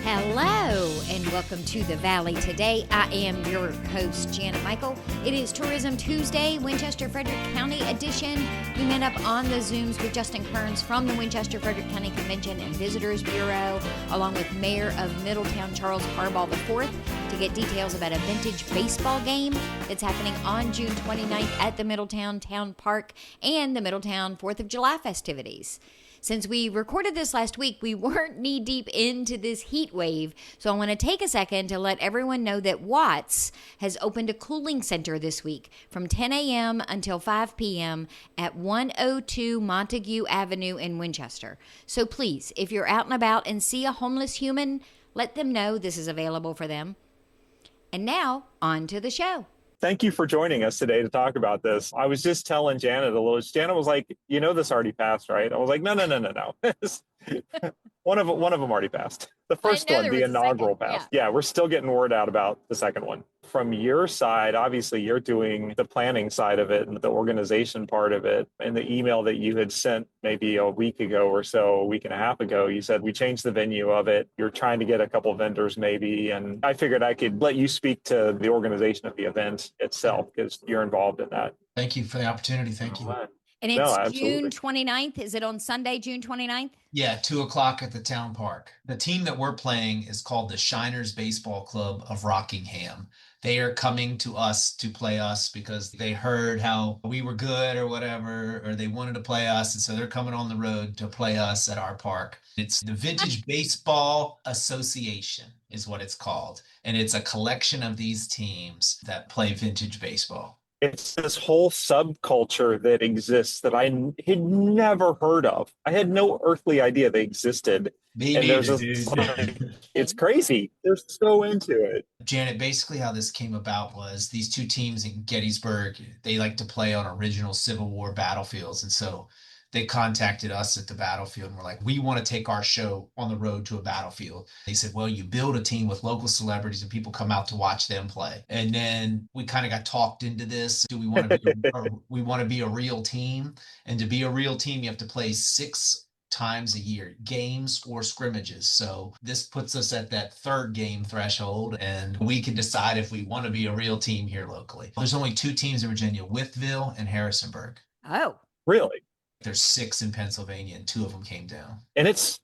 Hello and welcome to the Valley today. I am your host, Janet Michael. It is Tourism Tuesday, Winchester Frederick County edition. We met up on the Zooms with Justin Kearns from the Winchester Frederick County Convention and Visitors Bureau, along with Mayor of Middletown, Charles Harbaugh IV, to get details about a vintage baseball game that's happening on June 29th at the Middletown Town Park and the Middletown 4th of July festivities. Since we recorded this last week, we weren't knee-deep into this heat wave, so I want to take a second to let everyone know that Watts has opened a cooling center this week from 10 a.m. until 5 p.m. at 102 Montague Avenue in Winchester. So please, if you're out and about and see a homeless human, let them know this is available for them. And now, on to the show. Thank you for joining us today to talk about this. I was just telling Janet a little. Janet was like, "You know, this already passed, right?" I was like, "No. One of them already passed. The first one, the inaugural passed. Yeah, we're still getting word out about the second one. From your side, obviously, you're doing the planning side of it and the organization part of it. And the email that you had sent maybe a week ago or so, a week and a half ago, you said we changed the venue of it. You're trying to get a couple of vendors maybe. And I figured I could let you speak to the organization of the event itself because you're involved in that. Thank you for the opportunity. Thank you. And it's June 29th. Is it on Sunday, June 29th? Yeah, 2:00 at the town park. The team that we're playing is called the Shiners Baseball Club of Rockingham. They are coming to us to play us because they heard how we were good or whatever, or they wanted to play us. And so they're coming on the road to play us at our park. It's the Vintage Baseball Association is what it's called. And it's a collection of these teams that play vintage baseball. It's this whole subculture that exists that I had never heard of. I had no earthly idea they existed. It's crazy. They're so into it. Janet, basically how this came about was these two teams in Gettysburg, they like to play on original Civil War battlefields. And so they contacted us at the battlefield and were like, we want to take our show on the road to a battlefield. They said, well, you build a team with local celebrities and people come out to watch them play. And then we kind of got talked into this. Do we want to we want to be a real team? And to be a real team, you have to play 6 times a year, games or scrimmages. So this puts us at that third game threshold, and we can decide if we want to be a real team here locally. There's only 2 teams in Virginia, Wytheville and Harrisonburg. Oh, really? There's 6 in Pennsylvania, and 2 of them came down. And it's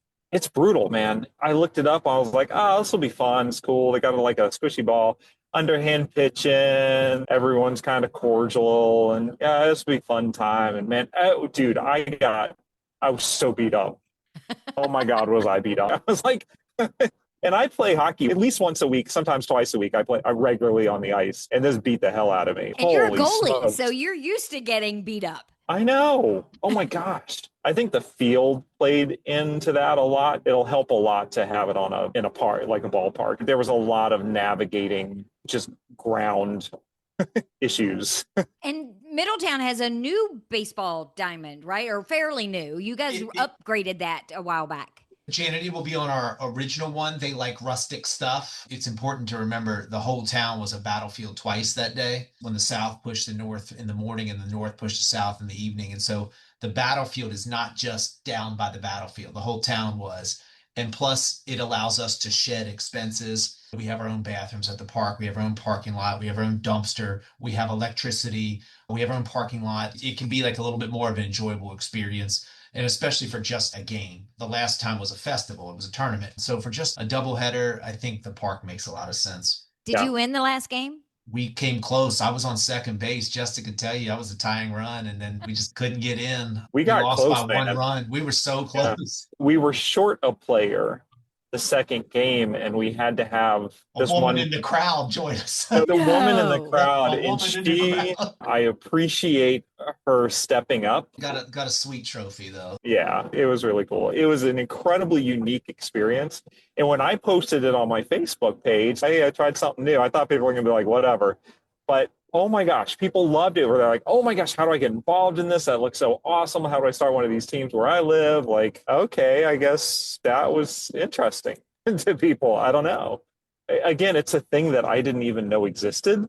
brutal, man. I looked it up. I was like, this will be fun. It's cool. They got like a squishy ball, underhand pitching. Everyone's kind of cordial, and yeah, this will be a fun time. And man, dude, I was so beat up. Oh my God, was I beat up? I was like, and I play hockey at least once a week, sometimes twice a week. I regularly on the ice, and this beat the hell out of me. And you're a goalie, so you're used to getting beat up. I know. Oh my gosh. I think the field played into that a lot. It'll help a lot to have it in a park, like a ballpark. There was a lot of navigating just ground issues. And Middletown has a new baseball diamond, right? Or fairly new. You guys upgraded that a while back. Janet, it will be on our original one. They like rustic stuff. It's important to remember the whole town was a battlefield twice that day, when the South pushed the North in the morning and the North pushed the South in the evening. And so the battlefield is not just down by the battlefield. The whole town was. And plus, it allows us to shed expenses. We have our own bathrooms at the park. We have our own parking lot. We have our own dumpster. We have electricity. We have our own parking lot. It can be like a little bit more of an enjoyable experience. And especially for just a game. The last time was a festival. It was a tournament. So for just a doubleheader, I think the park makes a lot of sense. Did you win the last game? We came close. I was on second base. Jessica could tell you I was a tying run, and then we just couldn't get in. We lost close by 1 run. We were so close. We were short a player the second game, and we had to have this woman in the crowd join us. The woman in the crowd, and I appreciate her stepping up. Got a sweet trophy though. Yeah, it was really cool. It was an incredibly unique experience. And when I posted it on my Facebook page, hey, I tried something new. I thought people were gonna be like, whatever. But oh my gosh, people loved it. Where they're like, oh my gosh, how do I get involved in this? That looks so awesome. How do I start one of these teams where I live? Like, okay, I guess that was interesting to people. I don't know. Again, it's a thing that I didn't even know existed.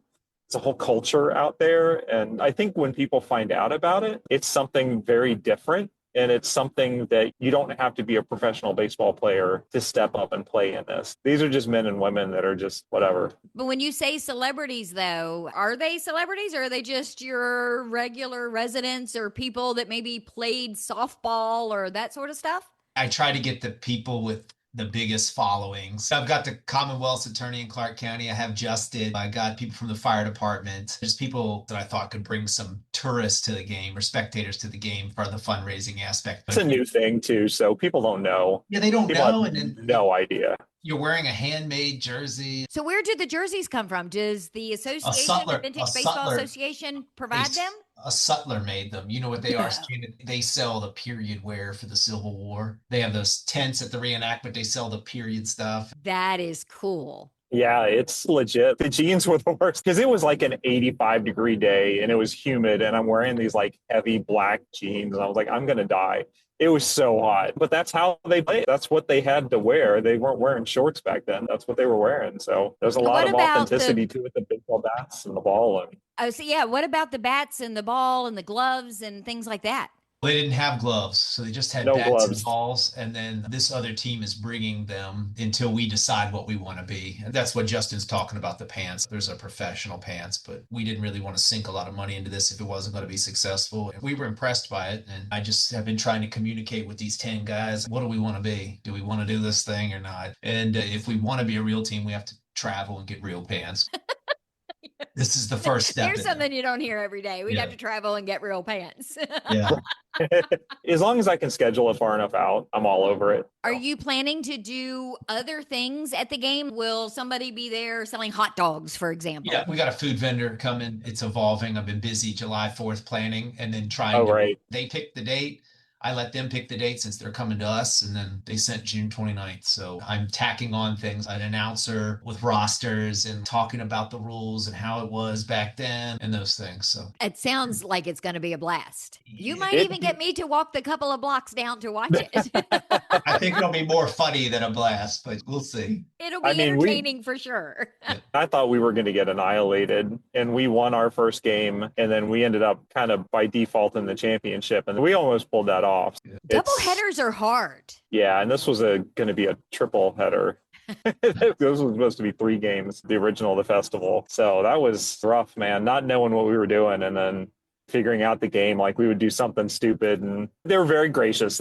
It's a whole culture out there. And I think when people find out about it, it's something very different. And it's something that you don't have to be a professional baseball player to step up and play in this. These are just men and women that are just whatever. But when you say celebrities, though, are they celebrities or are they just your regular residents or people that maybe played softball or that sort of stuff? I try to get the people with the biggest followings. I've got the Commonwealth's attorney in Clark County. I have Justin. I got people from the fire department. There's people that I thought could bring some tourists to the game or spectators to the game for the fundraising aspect. It's a new thing too, so people don't know. Yeah, they don't People know. have And then no idea. you're wearing a handmade jersey. So where do the jerseys come from? Does the association, Sutler- the Vintage a Baseball Sutler- Association, provide them? A Sutler made them. You know what they are? They sell the period wear for the Civil War. They have those tents at the reenactment. They sell the period stuff. That is cool. Yeah, it's legit. The jeans were the worst because it was like an 85-degree day and it was humid and I'm wearing these like heavy black jeans and I was like, I'm going to die. It was so hot, but that's how they played. That's what they had to wear. They weren't wearing shorts back then. That's what they were wearing. So there's a lot of authenticity to it, the baseball bats and the ball. And Oh, so yeah, what about the bats and the ball and the gloves and things like that? They didn't have gloves, so they just had No bats gloves. and balls. And then this other team is bringing them until we decide what we want to be. And that's what Justin's talking about, the pants. There's a professional pants, but we didn't really want to sink a lot of money into this if it wasn't going to be successful. We were impressed by it. And I just have been trying to communicate with these 10 guys. What do we want to be? Do we want to do this thing or not? And if we want to be a real team, we have to travel and get real pants. This is the first step. Here's something you don't hear every day. We'd have to travel and get real pants. Yeah. as long as I can schedule it far enough out, I'm all over it. Are you planning to do other things at the game? Will somebody be there selling hot dogs, for example? Yeah, we got a food vendor coming. It's evolving. I've been busy July 4th planning and then trying Oh, to, right. They pick the date. I let them pick the date since they're coming to us, and then they sent June 29th. So I'm tacking on things, an announcer with rosters and talking about the rules and how it was back then and those things. So It sounds like it's going to be a blast. You Yeah. might even get me to walk the couple of blocks down to watch it. I think it'll be more funny than a blast, but we'll see. It'll be I mean, entertaining for sure. I thought we were going to get annihilated, and we won our first game, and then we ended up kind of by default in the championship, and we almost pulled that off. Double headers are hard. Yeah, and this was going to be a triple header. This was supposed to be 3 games, the original of the festival. So that was rough, man, not knowing what we were doing and then figuring out the game, like we would do something stupid. And they were very gracious.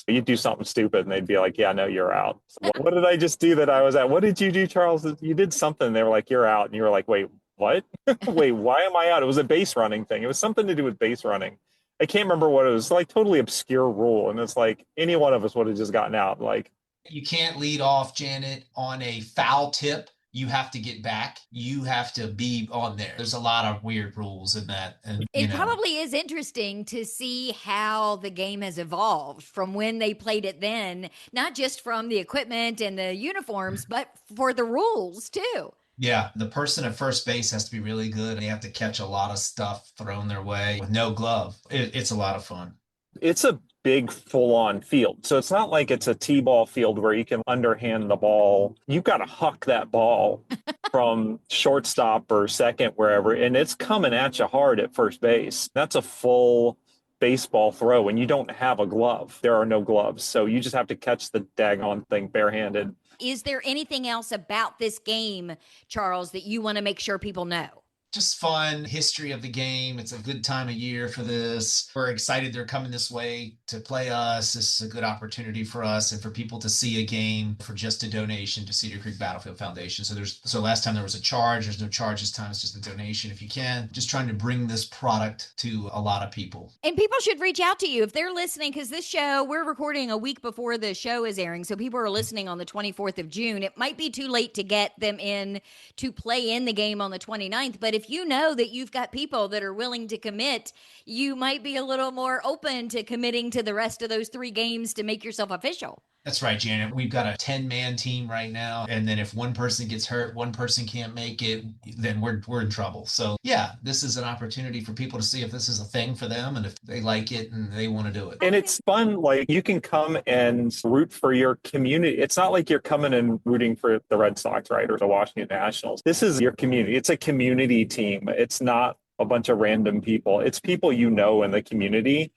You'd do something stupid and they'd be like, yeah, no, you're out. So what did I just do that I was at? What did you do, Charles? You did something. They were like, you're out. And you were like, wait, what? Wait, why am I out? It was a base running thing. It was something to do with base running. I can't remember what it was, like totally obscure rule. And it's like any one of us would have just gotten out. Like, You can't lead off, Janet, on a foul tip. You have to get back. You have to be on there. There's a lot of weird rules in that. And It probably is interesting to see how the game has evolved from when they played it then, not just from the equipment and the uniforms, but for the rules too. Yeah, the person at first base has to be really good. They have to catch a lot of stuff thrown their way with no glove. It's a lot of fun. it's a big full-on field. So it's not like it's a T-ball field where you can underhand the ball. You've got to huck that ball from shortstop or second, wherever, and it's coming at you hard at first base. That's a full baseball throw, and you don't have a glove. There are no gloves. So you just have to catch the daggone thing barehanded. Is there anything else about this game, Charles, that you want to make sure people know? Just fun history of the game. It's a good time of year for this. We're excited they're coming this way to play us. This is a good opportunity for us and for people to see a game for just a donation to Cedar Creek Battlefield Foundation. So last time there was a charge. There's no charge this time. It's just a donation if you can. Just trying to bring this product to a lot of people. And people should reach out to you if they're listening, because this show, we're recording a week before the show is airing. So people are listening on the 24th of June. It might be too late to get them in to play in the game on the 29th. But if you know that you've got people that are willing to commit, you might be a little more open to committing to the rest of those 3 games to make yourself official. That's right, Janet. We've got a 10-man team right now. And then if one person gets hurt, one person can't make it, then we're in trouble. So yeah, this is an opportunity for people to see if this is a thing for them and if they like it and they want to do it. And it's fun. Like, you can come and root for your community. It's not like you're coming and rooting for the Red Sox, right, or the Washington Nationals. This is your community. It's a community team. It's not a bunch of random people. It's people you know in the community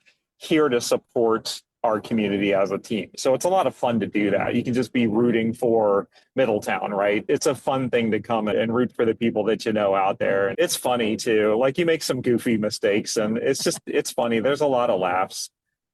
here to support our community as a team. So it's a lot of fun to do that. You can just be rooting for Middletown, right? It's a fun thing to come and root for the people that you know out there. And it's funny too. Like you make some goofy mistakes and it's funny. There's a lot of laughs,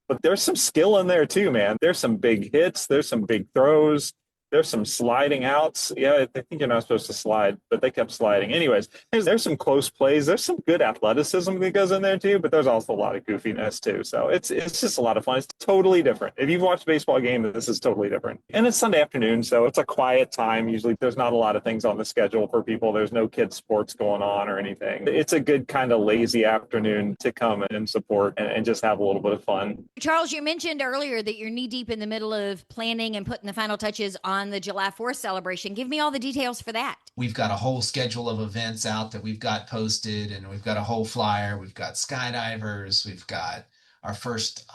but there's some skill in there too, man. There's some big hits. There's some big throws. There's some sliding outs. Yeah, I think you're not supposed to slide, but they kept sliding. Anyways, there's some close plays. There's some good athleticism that goes in there too, but there's also a lot of goofiness too. So it's just a lot of fun. It's totally different. If you've watched a baseball game, this is totally different. And it's Sunday afternoon, so it's a quiet time. Usually there's not a lot of things on the schedule for people. There's no kids sports going on or anything. It's a good kind of lazy afternoon to come and support and just have a little bit of fun. Charles, you mentioned earlier that you're knee deep in the middle of planning and putting the final touches on the July 4th celebration. Give me all the details for that. We've got a whole schedule of events out that we've got posted, and we've got a whole flyer. We've got skydivers. We've got our first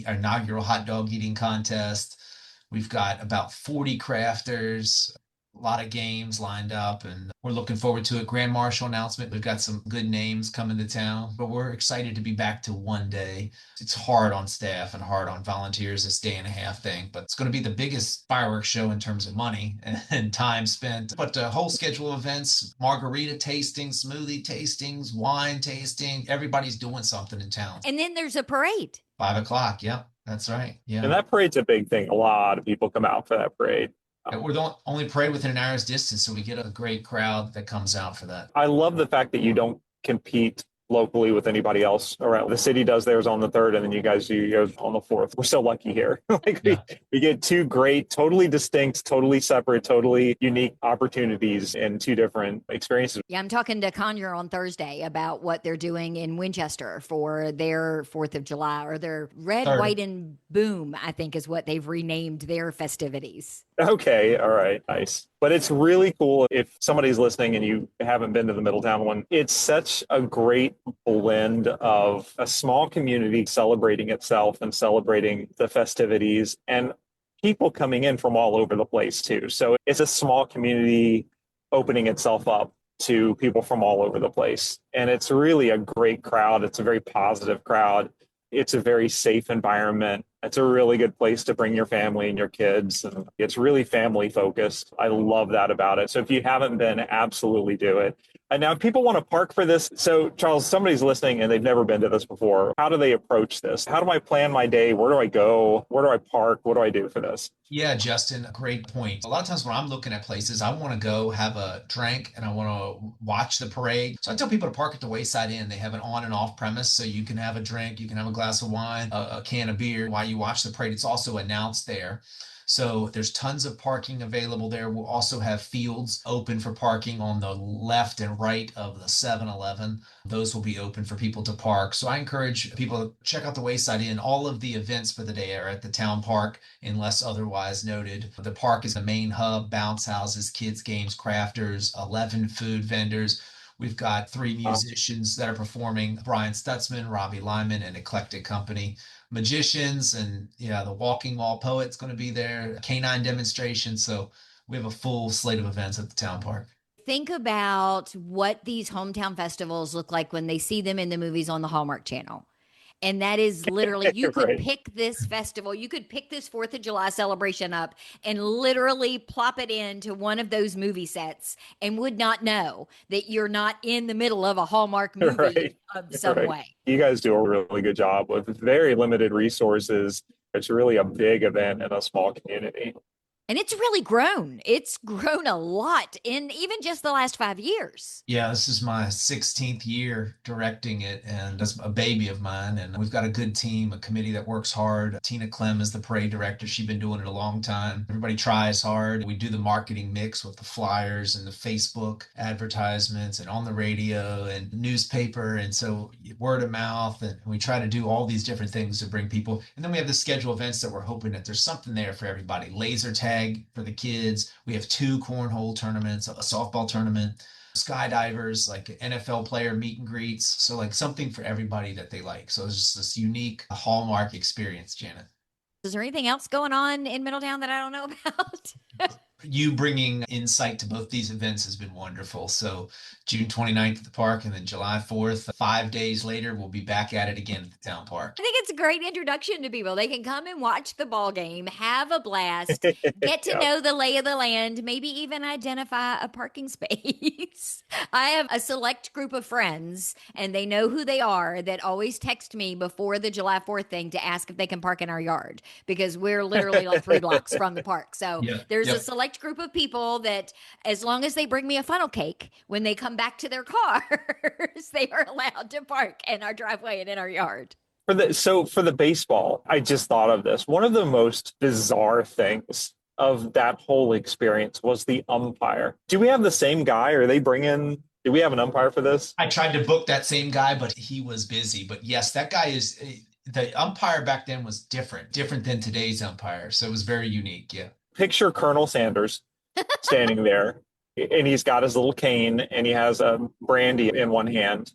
inaugural hot dog eating contest. We've got about 40 crafters, a lot of games lined up, and we're looking forward to it. Grand Marshal announcement. We've got some good names coming to town, but we're excited to be back to one day. It's hard on staff and hard on volunteers, this day and a half thing, but it's going to be the biggest fireworks show in terms of money and time spent. But a whole schedule of events, margarita tastings, smoothie tastings, wine tasting. Everybody's doing something in town. And then there's a parade. 5:00. Yep, that's right. Yeah. And that parade's a big thing. A lot of people come out for that parade. We're the only parade within an hour's distance, so we get a great crowd that comes out for that. I love the fact that you don't compete locally with anybody else around. The city does theirs on the 3rd, and then you guys do yours on the 4th. We're so lucky here. We get two great, totally distinct, totally separate, totally unique opportunities and two different experiences. Yeah, I'm talking to Conyer on Thursday about what they're doing in Winchester for their 4th of July, or their Red, Third. White, and Boom, I think is what they've renamed their festivities. Okay. All right. Nice. But it's really cool if somebody's listening and you haven't been to the Middletown one. It's such a great blend of a small community celebrating itself and celebrating the festivities and people coming in from all over the place too. So it's a small community opening itself up to people from all over the place. And it's really a great crowd. It's a very positive crowd. It's a very safe environment. It's a really good place to bring your family and your kids. And it's really family focused. I love that about it. So if you haven't been, absolutely do it. And now if people want to park for this. So Charles, somebody's listening and they've never been to this before. How do they approach this? How do I plan my day? Where do I go? Where do I park? What do I do for this? Yeah, Justin, great point. A lot of times when I'm looking at places, I want to go have a drink and I want to watch the parade. So I tell people to park at the Wayside Inn. They have an on and off premise, so you can have a drink, you can have a glass of wine, a can of beer while you watch the parade. It's also announced there. So there's tons of parking available there. We'll also have fields open for parking on the left and right of the 7-Eleven. Those will be open for people to park. So I encourage people to check out the Wayside Inn. All of the events for the day are at the town park, unless otherwise noted. The park is the main hub, bounce houses, kids games, crafters, 11 food vendors. We've got 3 musicians that are performing: Brian Stutzman, Robbie Lyman, and Eclectic Company. Magicians, and the Walking Wall Poet's going to be there, canine demonstration. So we have a full slate of events at the town park. Think about what these hometown festivals look like when they see them in the movies on the Hallmark Channel. And that is literally, you could Right. pick this festival, you could pick this 4th of July celebration up and literally plop it into one of those movie sets and would not know that you're not in the middle of a Hallmark movie Right. of some Right. way. You guys do a really good job with very limited resources. It's really a big event in a small community. And it's really grown. It's grown a lot in even just the last 5 years. Yeah, this is my 16th year directing it, and that's a baby of mine. And we've got a good team, a committee that works hard. Tina Clem is the parade director. She's been doing it a long time. Everybody tries hard. We do the marketing mix with the flyers and the Facebook advertisements and on the radio and newspaper. And so word of mouth, and we try to do all these different things to bring people. And then we have the scheduled events that we're hoping that there's something there for everybody. Laser tag for the kids. We have 2 cornhole tournaments, a softball tournament, skydivers, like NFL player meet and greets. So like something for everybody that they like. So it's just this unique Hallmark experience, Janet. Is there anything else going on in Middletown that I don't know about? You bringing insight to both these events has been wonderful. So June 29th at the park and then July 4th, 5 days later, we'll be back at it again at the town park. I think it's a great introduction to people. They can come and watch the ball game, have a blast, get to know the lay of the land, maybe even identify a parking space. I have a select group of friends, and they know who they are, that always text me before the July 4th thing to ask if they can park in our yard, because we're literally like 3 blocks from the park. So there's a select group of people that, as long as they bring me a funnel cake when they come back to their cars, they are allowed to park in our driveway and in our yard. For the baseball, I just thought of this. One of the most bizarre things of that whole experience was the umpire. Do we have the same guy, or do we have an umpire for this? I tried to book that same guy, but he was busy. But yes, that guy is, the umpire back then was different than today's umpire. So it was very unique. Yeah. Picture Colonel Sanders standing there, and he's got his little cane, and he has a brandy in one hand,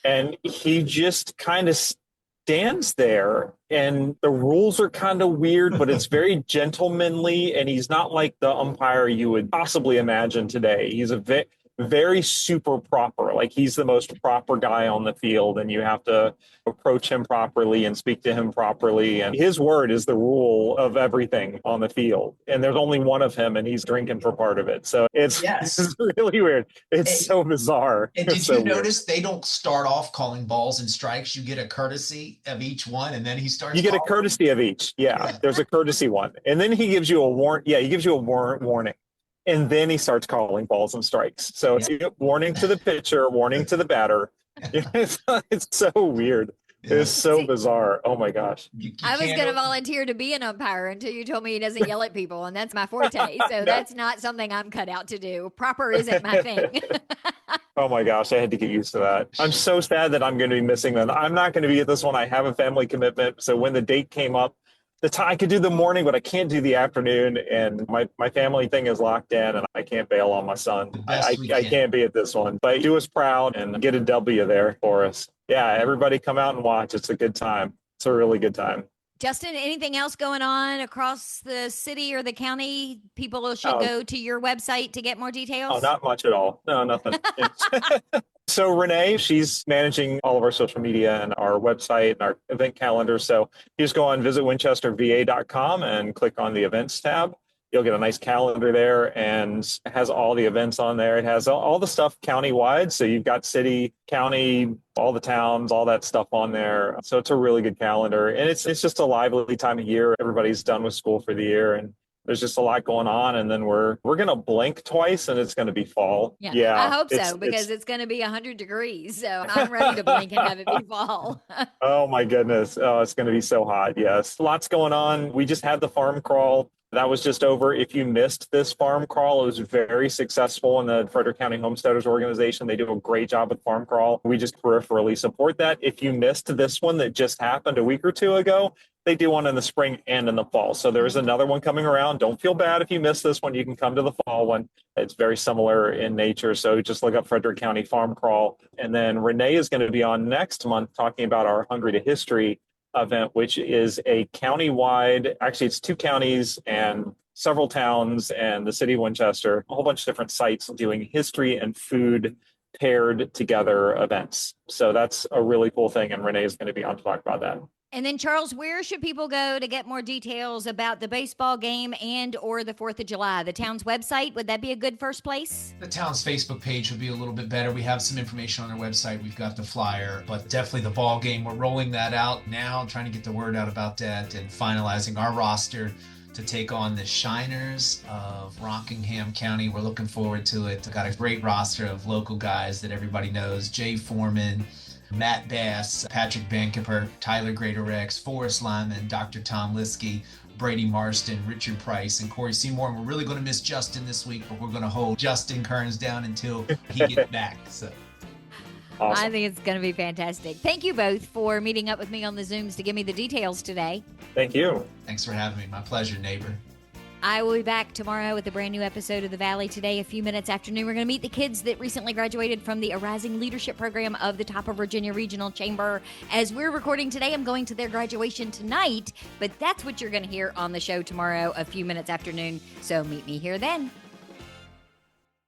and he just kind of stands there, and the rules are kind of weird, but it's very gentlemanly, and he's not like the umpire you would possibly imagine today. He's a very super proper, like he's the most proper guy on the field, and you have to approach him properly and speak to him properly, and his word is the rule of everything on the field, and there's only one of him, and he's drinking for part of it. So it's really weird. It's so bizarre. And did you notice they don't start off calling balls and strikes? You get a courtesy of each one, and then he starts. You get a courtesy of each. Yeah, there's a courtesy one, and then he gives you a warrant. Yeah, he gives you a warning. And then he starts calling balls and strikes. So it's warning to the pitcher, warning to the batter. It's so weird. It's so bizarre. Oh my gosh. I was going to volunteer to be an umpire until you told me he doesn't yell at people, and that's my forte. So that's not something I'm cut out to do. Proper isn't my thing. Oh my gosh, I had to get used to that. I'm so sad that I'm going to be missing them. I'm not going to be at this one. I have a family commitment. So when the date came up, I could do the morning, but I can't do the afternoon, and my family thing is locked in, and I can't bail on my son. I can't be at this one, but do us proud and get a W there for us. Yeah, everybody come out and watch. It's a good time. It's a really good time. Justin, anything else going on across the city or the county? People should go to your website to get more details? Oh, not much at all. No, nothing. So Renee, she's managing all of our social media and our website and our event calendar. So you just go on visitwinchesterva.com and click on the events tab. You'll get a nice calendar there, and it has all the events on there. It has all the stuff county-wide. So you've got city, county, all the towns, all that stuff on there. So it's a really good calendar. And it's just a lively time of year. Everybody's done with school for the year, and there's just a lot going on. And then we're going to blink twice, and it's going to be fall. Yeah, I hope so, because it's going to be 100 degrees. So I'm ready to blink and have it be fall. Oh my goodness. Oh, it's going to be so hot. Yes. Lots going on. We just had the farm crawl. That was just over. If you missed this farm crawl, it was very successful in the Frederick County Homesteaders Organization. They do a great job with farm crawl. We just peripherally support that. If you missed this one that just happened a week or two ago, they do one in the spring and in the fall. So there's another one coming around. Don't feel bad if you missed this one. You can come to the fall one. It's very similar in nature. So just look up Frederick County Farm Crawl. And then Renee is going to be on next month talking about our Hungry to History event, which is a county-wide, actually it's 2 counties and several towns and the city of Winchester, a whole bunch of different sites doing history and food paired together events. So that's a really cool thing, and Renee is going to be on to talk about that. And then, Charles, where should people go to get more details about the baseball game and or the 4th of July? The town's website, would that be a good first place? The town's Facebook page would be a little bit better. We have some information on our website. We've got the flyer, but definitely the ball game. We're rolling that out now, trying to get the word out about that and finalizing our roster to take on the Shiners of Rockingham County. We're looking forward to it. We've got a great roster of local guys that everybody knows. Jay Foreman, Matt Bass, Patrick Bankiper, Tyler Greatorex, Forrest Lyman, Dr. Tom Liskey, Brady Marston, Richard Price, and Corey Seymour. And we're really going to miss Justin this week, but we're going to hold Justin Kearns down until he gets back. So awesome. I think it's going to be fantastic. Thank you both for meeting up with me on the Zooms to give me the details today. Thank you. Thanks for having me. My pleasure, neighbor. I will be back tomorrow with a brand new episode of The Valley Today, a few minutes after noon. We're going to meet the kids that recently graduated from the Arising Leadership Program of the Top of Virginia Regional Chamber. As we're recording today, I'm going to their graduation tonight, but that's what you're going to hear on the show tomorrow, a few minutes after noon. So meet me here then.